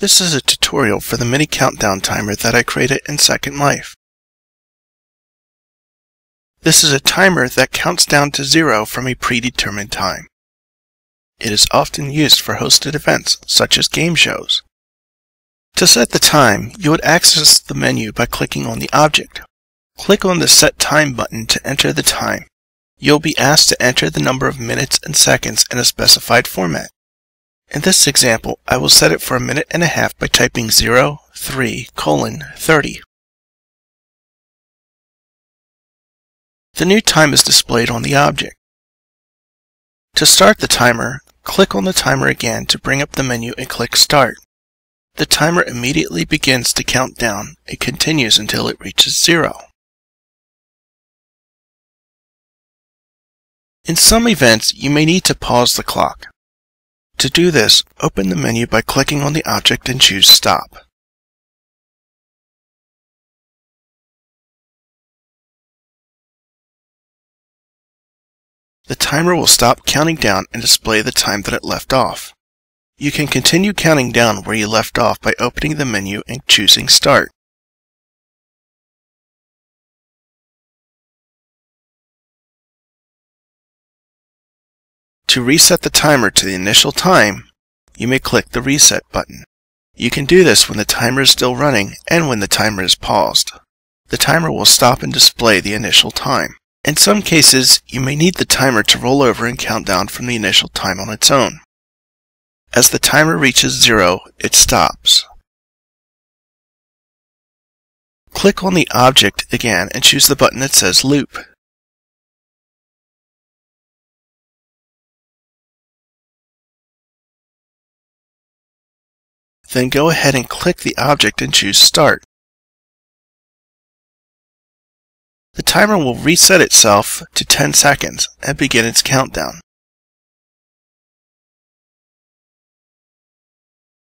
This is a tutorial for the mini countdown timer that I created in Second Life. This is a timer that counts down to 0 from a predetermined time. It is often used for hosted events, such as game shows. To set the time, you would access the menu by clicking on the object. Click on the Set Time button to enter the time. You'll be asked to enter the number of minutes and seconds in a specified format. In this example, I will set it for 1.5 minutes by typing 03:30. The new time is displayed on the object. To start the timer, click on the timer again to bring up the menu and click Start. The timer immediately begins to count down. It continues until it reaches 0. In some events, you may need to pause the clock. To do this, open the menu by clicking on the object and choose Stop. The timer will stop counting down and display the time that it left off. You can continue counting down where you left off by opening the menu and choosing Start. To reset the timer to the initial time, you may click the Reset button. You can do this when the timer is still running and when the timer is paused. The timer will stop and display the initial time. In some cases, you may need the timer to roll over and count down from the initial time on its own. As the timer reaches 0, it stops. Click on the object again and choose the button that says Loop. Then go ahead and click the object and choose Start. The timer will reset itself to 10 seconds and begin its countdown.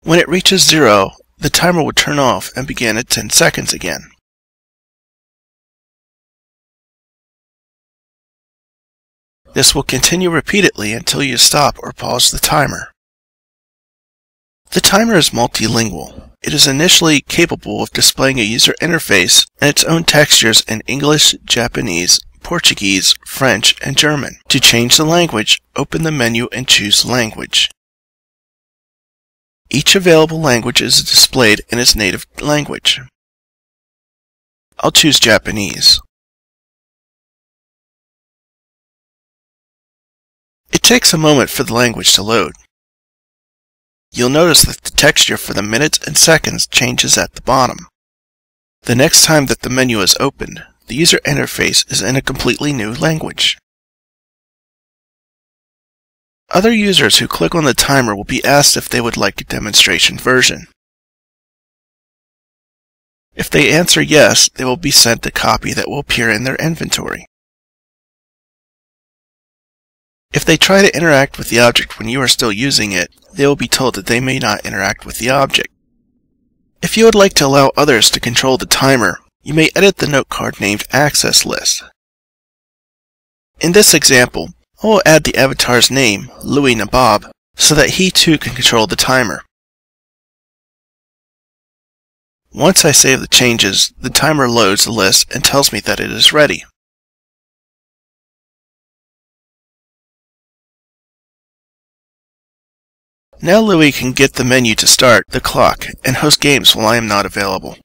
When it reaches 0, the timer will turn off and begin at 10 seconds again. This will continue repeatedly until you stop or pause the timer. The timer is multilingual. It is initially capable of displaying a user interface and its own textures in English, Japanese, Portuguese, French, and German. To change the language, open the menu and choose Language. Each available language is displayed in its native language. I'll choose Japanese. It takes a moment for the language to load. You'll notice that the texture for the minutes and seconds changes at the bottom. The next time that the menu is opened, the user interface is in a completely new language. Other users who click on the timer will be asked if they would like a demonstration version. If they answer yes, they will be sent a copy that will appear in their inventory. If they try to interact with the object when you are still using it, they will be told that they may not interact with the object. If you would like to allow others to control the timer, you may edit the note card named Access List. In this example, I will add the avatar's name, Louis Nabob, so that he too can control the timer. Once I save the changes, the timer loads the list and tells me that it is ready. Now Louis can get the menu to start the clock and host games while I am not available.